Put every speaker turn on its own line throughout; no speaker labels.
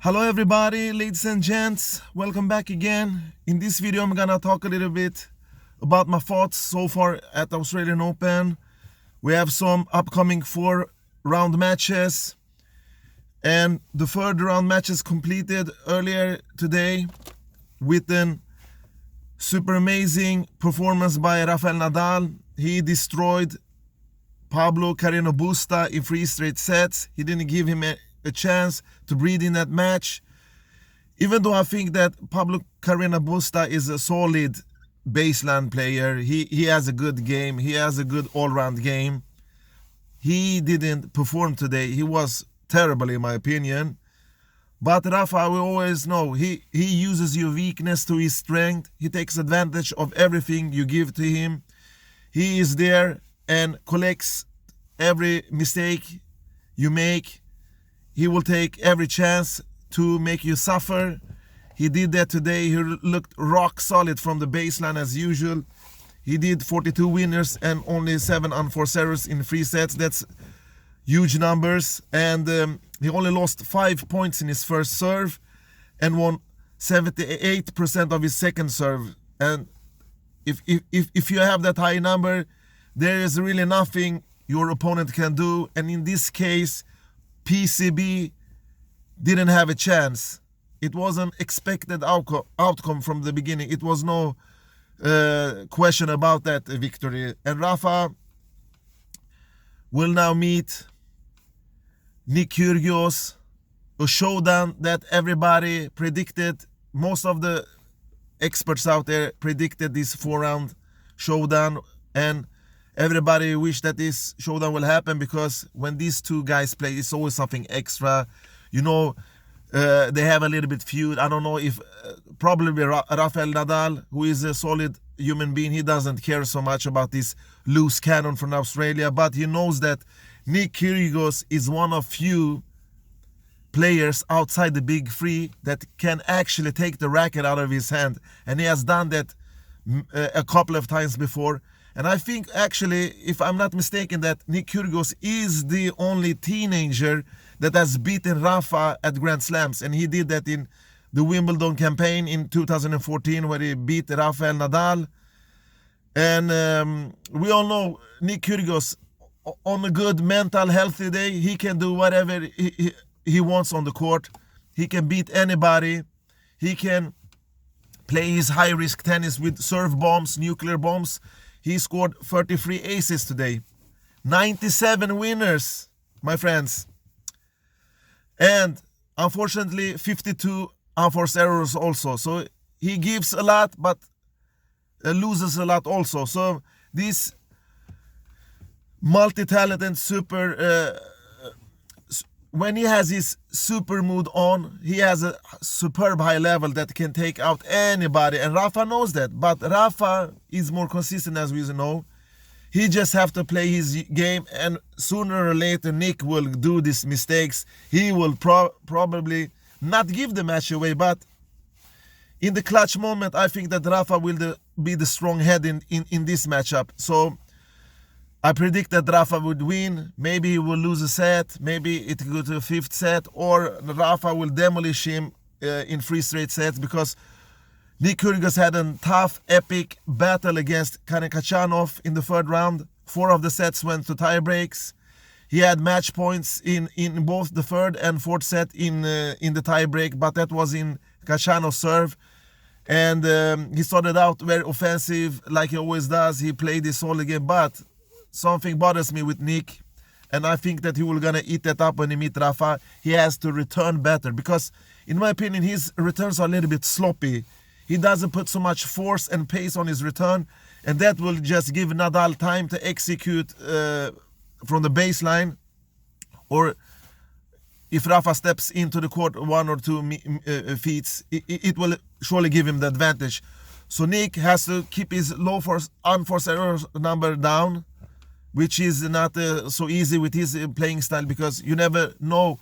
Hello everybody, ladies and gents, welcome back again. In this video I'm gonna talk a little bit about my thoughts so far at the Australian Open. We have some upcoming 4-round matches, and the third round matches completed earlier today with an super amazing performance by Rafael Nadal. He destroyed Pablo Carreno Busta in 3 straight sets. He didn't give him a chance to breathe in that match. Even though I think that Pablo Carreno Busta is a solid baseline player, he has a good game, he has a good all-round game. He didn't perform today. He was terrible in my opinion. But Rafa, we always know, he uses your weakness to his strength. He takes advantage of everything you give to him. He is there and collects every mistake you make. He will take every chance to make you suffer. He did that today. He looked rock solid from the baseline as usual. He did 42 winners and only 7 unforced errors in 3 sets. That's huge numbers. And he only lost 5 points in his first serve and won 78% of his second serve. And if you have that high number, there is really nothing your opponent can do. And in this case, PCB didn't have a chance. It was an expected outcome from the beginning. It was no question about that victory. And Rafa will now meet Nick Kyrgios, a showdown that everybody predicted. Most of the experts out there predicted this 4-round showdown, and everybody wish that this showdown will happen, because when these two guys play, it's always something extra. You know, they have a little bit feud. I don't know if probably Rafael Nadal, who is a solid human being, he doesn't care so much about this loose cannon from Australia, but he knows that Nick Kyrgios is one of few players outside the big three that can actually take the racket out of his hand, and he has done that a couple of times before. And I think, actually, if I'm not mistaken, that Nick Kyrgios is the only teenager that has beaten Rafa at Grand Slams. And he did that in the Wimbledon campaign in 2014, where he beat Rafael Nadal. And we all know Nick Kyrgios, on a good mental, healthy day, he can do whatever he wants on the court. He can beat anybody. He can play his high-risk tennis with serve bombs, nuclear bombs. He scored 33 aces today. 97 winners, my friends. And unfortunately, 52 unforced errors also. So he gives a lot, but loses a lot also. So this multi-talented super... when he has his super mood on, he has a superb high level that can take out anybody, and Rafa knows that. But Rafa is more consistent, as we know. He just have to play his game, and sooner or later Nick will do these mistakes. He will probably not give the match away, but in the clutch moment, I think that Rafa will be the strong head in this matchup. So I predict that Rafa would win. Maybe he will lose a set. Maybe it will go to a 5th set. Or Rafa will demolish him in 3 straight sets, because Nick Kyrgios had a tough, epic battle against Kachanov in the 3rd round. 4 of the sets went to tie breaks. He had match points in both the 3rd and 4th set in the tie break, but that was in Kachanov's serve. And he started out very offensive, like he always does. He played this solid game, but something bothers me with Nick, and I think that he will gonna eat that up when he meet Rafa. He has to return better, because in my opinion his returns are a little bit sloppy. He doesn't put so much force and pace on his return, and that will just give Nadal time to execute from the baseline. Or if Rafa steps into the court 1 or 2 feet, it will surely give him the advantage. So Nick has to keep his low unforced errors number down, which is not so easy with his playing style, because you never know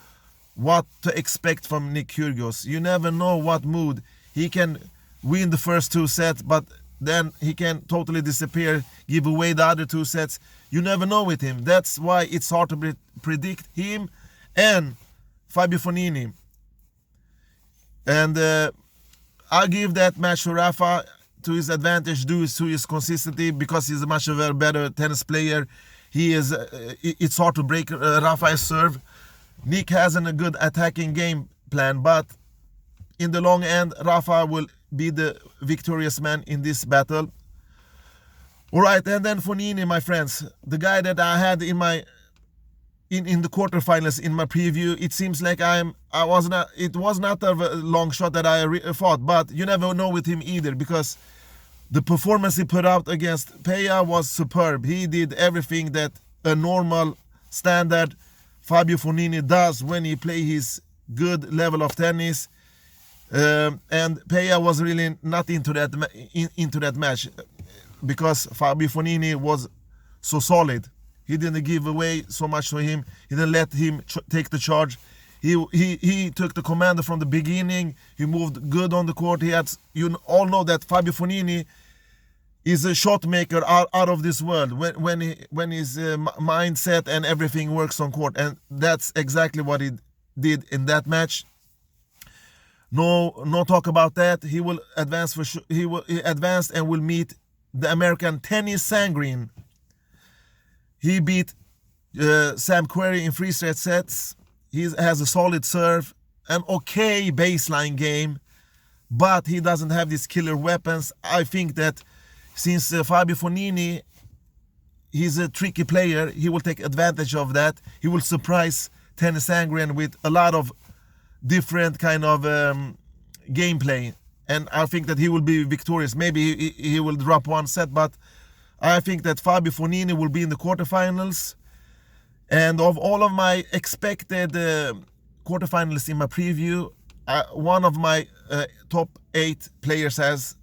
what to expect from Nick Kyrgios. You never know what mood. He can win the first 2 sets, but then he can totally disappear, give away the other 2 sets. You never know with him. That's why it's hard to predict him and Fabio Fognini. And I give that match to Rafa, to his advantage, due to his consistency, because he's a much of a better tennis player. He is. It's hard to break Rafa's serve. Nick has a good attacking game plan, but in the long end, Rafa will be the victorious man in this battle. All right, and then Fognini, my friends, the guy that I had in my in the quarterfinals in my preview, it seems like it was not a long shot that I fought, but you never know with him either, because the performance he put out against Peja was superb. He did everything that a normal, standard Fabio Fognini does when he play his good level of tennis. And Peja was really not into that match, because Fabio Fognini was so solid. He didn't give away so much to him. He didn't let him take the charge. He took the command from the beginning. He moved good on the court. You all know that Fabio Fognini is a shot maker out of this world when his mindset and everything works on court, and that's exactly what he did in that match. No talk about that. He will advance he advanced and will meet the American Tennis Sangrin. He beat Sam Querrey in 3 straight sets. He has a solid serve, an okay baseline game, but he doesn't have these killer weapons. I think that since Fabio Fognini, he's a tricky player, he will take advantage of that. He will surprise Tennis Sangren with a lot of different kind of gameplay, and I think that he will be victorious. Maybe he will drop 1 set, but I think that Fabio Fognini will be in the quarterfinals. And of all of my expected quarterfinalists in my preview, one of my top 8 players has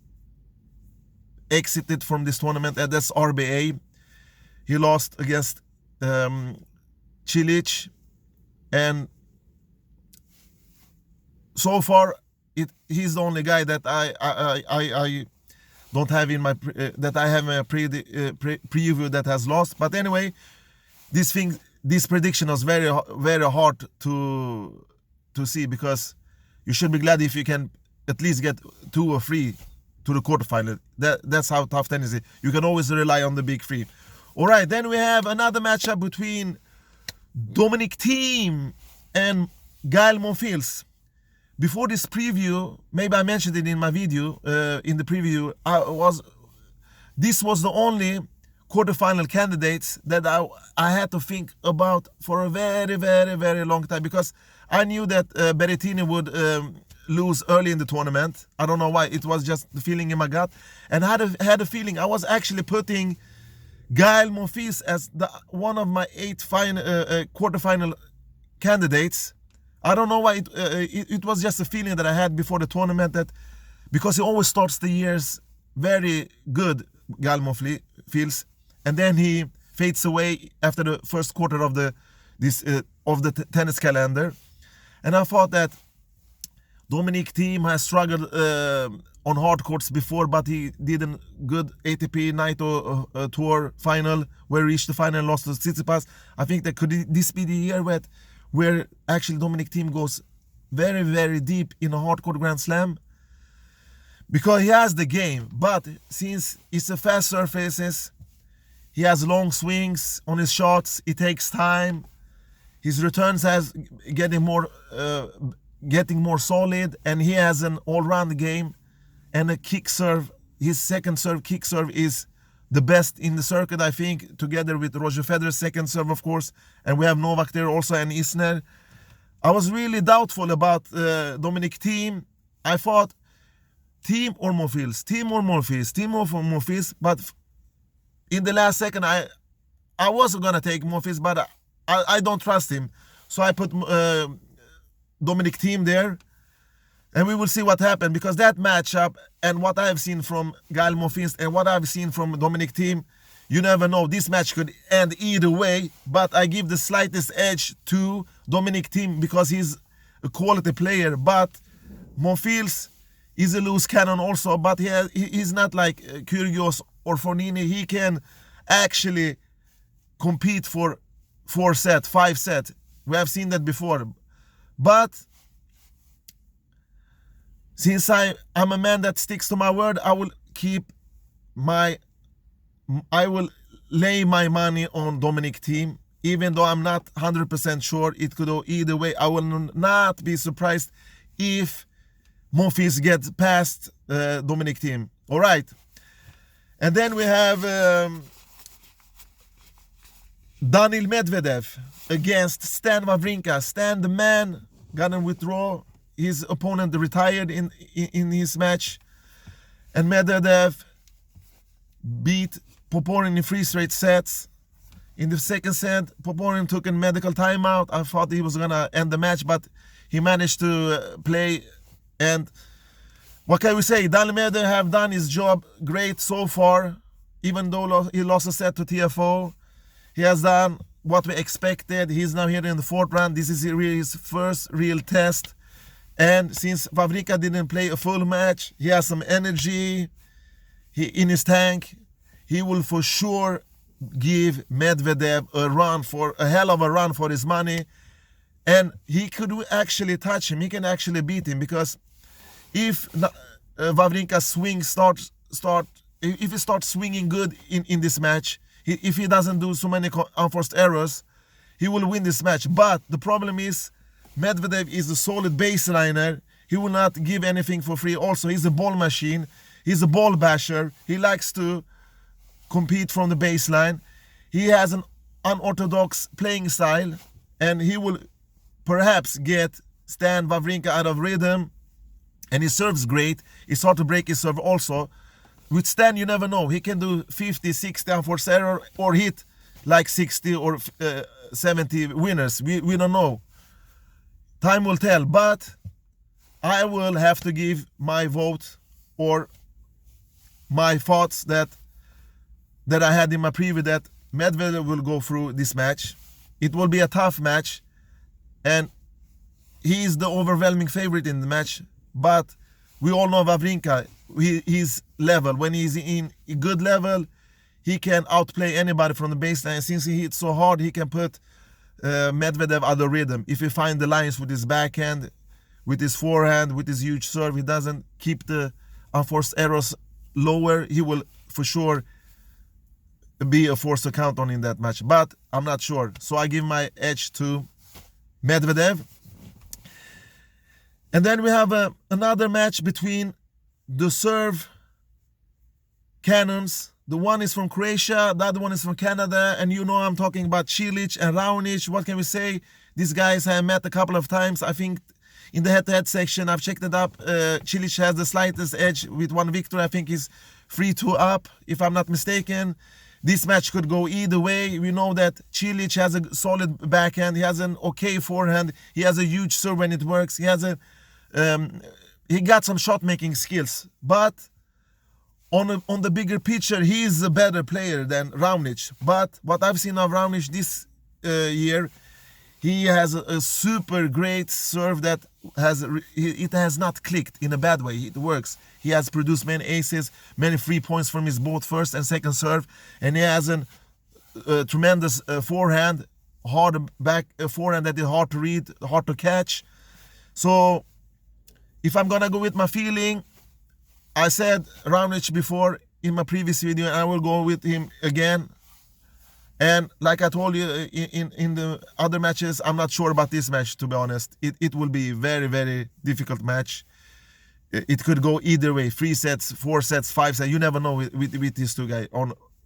exited from this tournament, and that's RBA. He lost against Cilic, and so far he's the only guy that I don't have in my that I have in my preview that has lost. But anyway, this prediction was very hard to see, because you should be glad if you can at least get 2 or 3 to the quarterfinal. That's how tough tennis is. You can always rely on the big 3. All right, then we have another matchup between Dominic Thiem and Gael Monfils. Before this preview, maybe I mentioned it in my video, in the preview, this was the only quarterfinal candidates that I had to think about for a very long time, because I knew that Berrettini would lose early in the tournament. I don't know why, it was just the feeling in my gut. And I had a feeling I was actually putting Gael Monfils as one of my 8 quarterfinal candidates. I don't know why, it was just a feeling that I had before the tournament, that because he always starts the years very good, Gael Monfils, and then he fades away after the first quarter of the tennis calendar. And I thought that Dominic Thiem has struggled on hard courts before, but he did a good ATP Naito Tour final, where he reached the final and lost to Tsitsipas. I think that this be the year where actually Dominic Thiem goes very deep in a hardcore Grand Slam, because he has the game, but since it's a fast surfaces, he has long swings on his shots, it takes time, his returns getting more solid, and he has an all-round game and a kick serve. His second serve, kick serve, is the best in the circuit, I think, together with Roger Federer's second serve, of course, and we have Novak there also, and Isner. I was really doubtful about Dominic Thiem. I thought Thiem or Monfils, but in the last second, I wasn't gonna take Monfils, but I don't trust him, so I put Dominic Thiem there. And we will see what happened, because that matchup and what I have seen from Gael Monfils and what I've seen from Dominic Thiem, you never know. This match could end either way, but I give the slightest edge to Dominic Thiem because he's a quality player. But Monfils is a loose cannon also, but he's not like Kyrgios or Fognini. He can actually compete for 4 set, 5 set. We have seen that before. But Since I'm a man that sticks to my word, I will lay my money on Dominic Thiem, even though I'm not 100% sure. It could go either way. I will not be surprised if Monfils gets past Dominic Thiem. All right. And then we have Daniil Medvedev against Stan Wawrinka. Stan, the man, gonna withdraw. His opponent retired in his match. And Medvedev beat Popyrin in 3 straight sets. In the second set, Popyrin took a medical timeout. I thought he was gonna end the match, but he managed to play. And what can we say? Daniil Medvedev have done his job great so far. Even though he lost a set to TFO, he has done what we expected. He's now here in the 4th round. This is his first real test. And since Wawrinka didn't play a full match, he has some energy in his tank. He will for sure give Medvedev a hell of a run for his money. And he could actually touch him. He can actually beat him, because if Wawrinka's swing if he starts swinging good in this match, if he doesn't do so many unforced errors, he will win this match. But the problem is, Medvedev is a solid baseliner. He will not give anything for free. Also, he's a ball machine. He's a ball basher. He likes to compete from the baseline. He has an unorthodox playing style, and he will perhaps get Stan Wawrinka out of rhythm. And he serves great. It's hard to break his serve also. With Stan, you never know. He can do 50, 60 unforced error, or hit like 60 or 70 winners. We don't know. Time will tell, but I will have to give my vote, or my thoughts that I had in my preview, that Medvedev will go through this match. It will be a tough match, and he is the overwhelming favorite in the match. But we all know Wawrinka, his level. When he's in a good level, he can outplay anybody from the baseline. Since he hits so hard, he can put Medvedev out of rhythm. If he finds the lines with his backhand, with his forehand, with his huge serve, he doesn't keep the unforced errors lower, he will for sure be a force to count on in that match. But I'm not sure. So I give my edge to Medvedev. And then we have another match between the serve cannons. The one is from Croatia, the other one is from Canada, and you know I'm talking about Cilic and Raonic. What can we say? These guys I have met a couple of times. I think in the head-to-head section, I've checked it up. Cilic has the slightest edge with one victory. I think he's 3-2 up, if I'm not mistaken. This match could go either way. We know that Cilic has a solid backhand. He has an okay forehand. He has a huge serve when it works. He has he got some shot-making skills, but on the bigger picture, he is a better player than Raonic. But what I've seen of Raonic this year, he has a super great serve that has not clicked in a bad way. It works. He has produced many aces, many free points from his both first and second serve, and he has a tremendous forehand, hard back forehand that is hard to read, hard to catch. So if I'm gonna go with my feeling, I said Raonic before in my previous video, and I will go with him again. And like I told you in the other matches, I'm not sure about this match, to be honest. It will be a very, very difficult match. It could go either way. 3 sets, 4 sets, 5 sets. You never know with these two guys.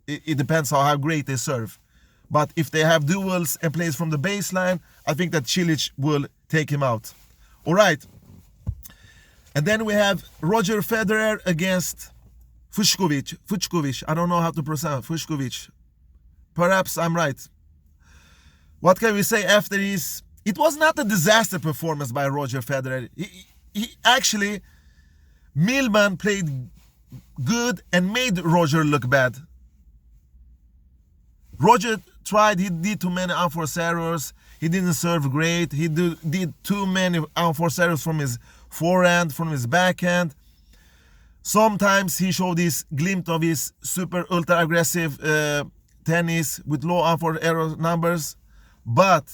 It depends on how great they serve. But if they have duels and plays from the baseline, I think that Cilic will take him out. All right. And then we have Roger Federer against Fucsovics. I don't know how to pronounce Fucsovics. Perhaps I'm right. What can we say after his... It was not a disaster performance by Roger Federer. He actually... Millman played good and made Roger look bad. Roger tried, he did too many unforced errors. He didn't serve great. He did too many unforced errors from his forehand, from his backhand. Sometimes he showed this glimpse of his super ultra aggressive tennis with low unforced error numbers, but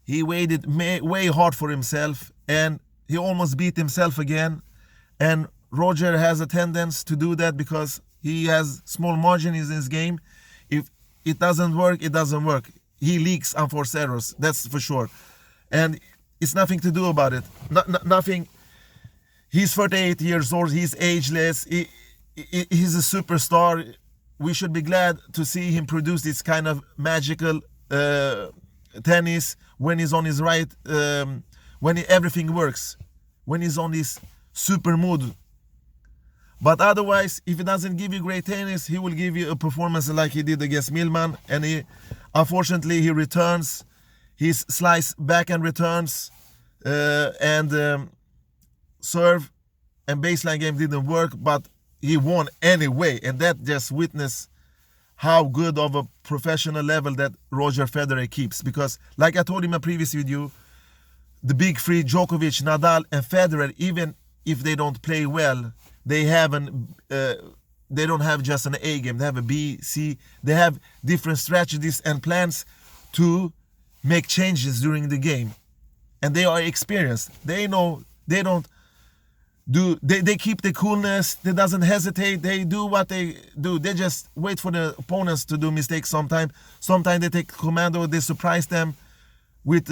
he waited way hard for himself, and he almost beat himself again. And Roger has a tendency to do that because he has small margins in his game. If it doesn't work, it doesn't work. He leaks unforced errors, that's for sure. And it's nothing to do about it. Nothing. He's 38 years old. He's ageless. He's a superstar. We should be glad to see him produce this kind of magical tennis when he's on his right, when everything works, when he's on this super mood. But otherwise, if he doesn't give you great tennis, he will give you a performance like he did against Millman. And unfortunately, he returns. His slice backhand returns and serve and baseline game didn't work, but he won anyway. And that just witness how good of a professional level that Roger Federer keeps. Because like I told in my previous video, the big three, Djokovic, Nadal and Federer, even if they don't play well, they don't have just an A game. They have a B, C. They have different strategies and plans to make changes during the game. And they are experienced. They know they don't do, they keep the coolness. They doesn't hesitate. They do what they do. They just wait for the opponents to do mistakes sometimes. Sometimes they take commando. They surprise them with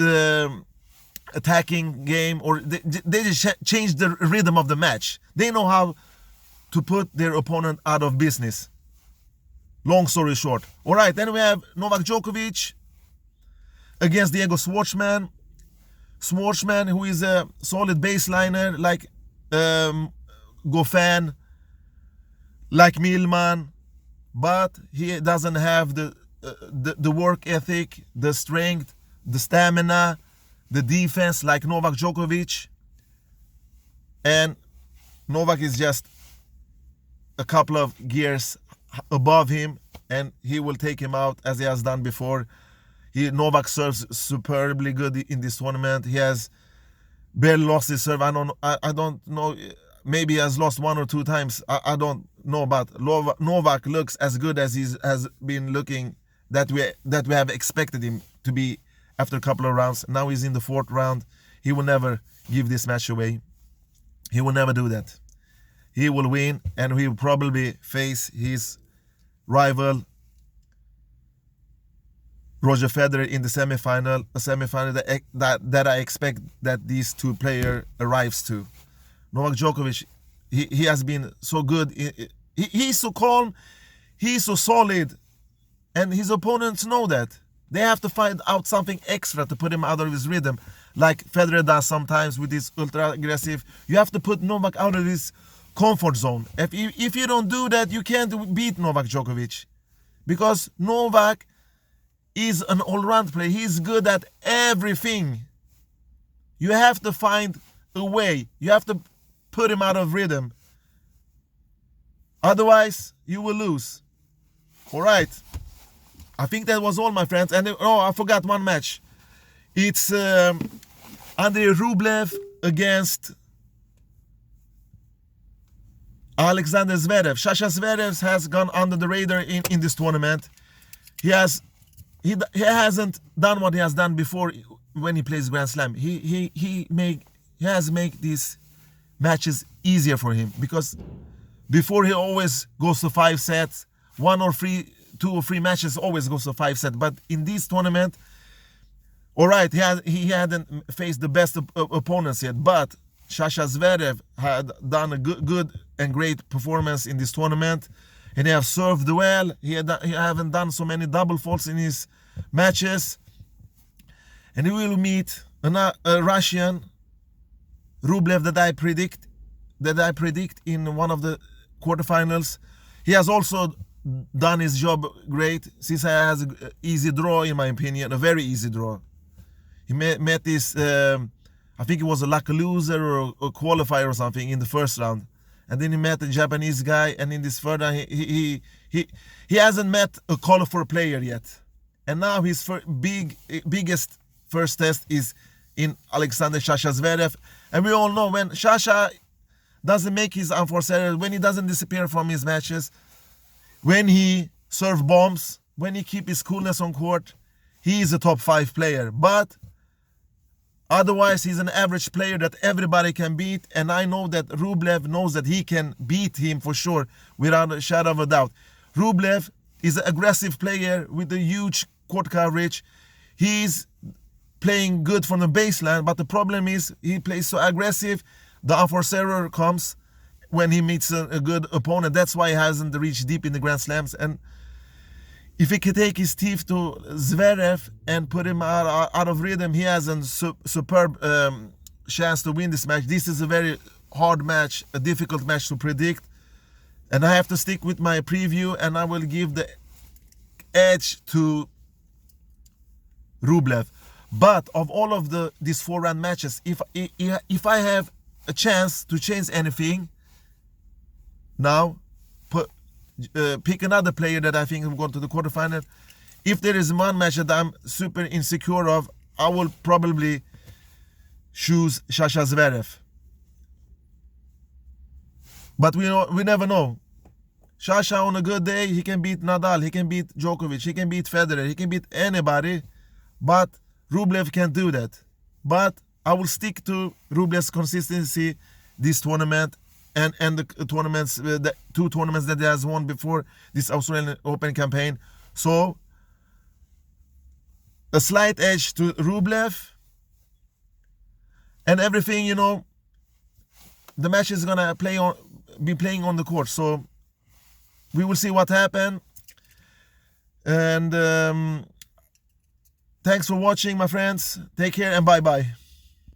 attacking game, or they just change the rhythm of the match. They know how to put their opponent out of business. Long story short. All right, then we have Novak Djokovic against Diego Schwartzman. Schwartzman, who is a solid baseliner like Goffin, like Millman, but he doesn't have the work ethic, the strength, the stamina, the defense like Novak Djokovic. And Novak is just a couple of gears above him, and he will take him out as he has done before. Novak serves superbly good in this tournament. He has barely lost his serve. I don't know. Maybe he has lost one or two times. I don't know, but Novak looks as good as he has been looking that we have expected him to be after a couple of rounds. Now he's in the fourth round. He will never give this match away. He will never do that. He will win, and he will probably face his rival Roger Federer in the semifinal, a semifinal that I expect that these two players arrives to. Novak Djokovic, he has been so good. He's so calm, he's so solid, and his opponents know that. They have to find out something extra to put him out of his rhythm, like Federer does sometimes with his ultra aggressive. You have to put Novak out of his comfort zone. If you don't do that, you can't beat Novak Djokovic, because Novak is an all-round player. He's good at everything. You have to find a way. You have to put him out of rhythm. Otherwise, you will lose. All right. I think that was all, my friends. And I forgot one match. It's Andrei Rublev against Alexander Zverev. Sasha Zverev has gone under the radar in this tournament. He hasn't done what he has done before when he plays Grand Slam. He has made these matches easier for him, because before he always goes to 5 sets, 2 or 3 matches always goes to 5 sets. But in this tournament, all right, he hadn't faced the best opponents yet, but Sasha Zverev had done a good and great performance in this tournament, and he has served well. He haven't done so many double faults in his matches, and he will meet a Russian, Rublev, that I predict in one of the quarterfinals. He has also done his job great, since he has an easy draw, in my opinion, a very easy draw. He met this, I think it was a lucky loser or a qualifier or something in the first round, and then he met a Japanese guy, and in this third round he hasn't met a qualifier player yet, and now his biggest first test is in Alexander Sasha Zverev. And we all know, when Sasha doesn't make his unforced errors, when he doesn't disappear from his matches, when he serve bombs, when he keep his coolness on court, he is a top 5 player. But Otherwise, he's an average player that everybody can beat, and I know that Rublev knows that he can beat him for sure, without a shadow of a doubt. Rublev is an aggressive player with a huge court coverage. He's playing good from the baseline, but the problem is he plays so aggressive, the unforced error comes when he meets a good opponent. That's why he hasn't reached deep in the Grand Slams. And if he can take his teeth to Zverev and put him out of rhythm, he has a superb chance to win this match. This is a very hard match, a difficult match to predict. And I have to stick with my preview, and I will give the edge to Rublev. But of all of these 4-round matches, if I have a chance to change anything, now pick another player that I think will go to the quarterfinal. If there is one match that I'm super insecure of, I will probably choose Sasha Zverev. But we never know. Sasha on a good day, he can beat Nadal, he can beat Djokovic, he can beat Federer, he can beat anybody. But Rublev can't do that. But I will stick to Rublev's consistency this tournament. And the tournaments, the 2 tournaments that he has won before this Australian Open campaign. So, a slight edge to Rublev. And everything, the match is going to be playing on the court. So, we will see what happens. And thanks for watching, my friends. Take care and bye-bye.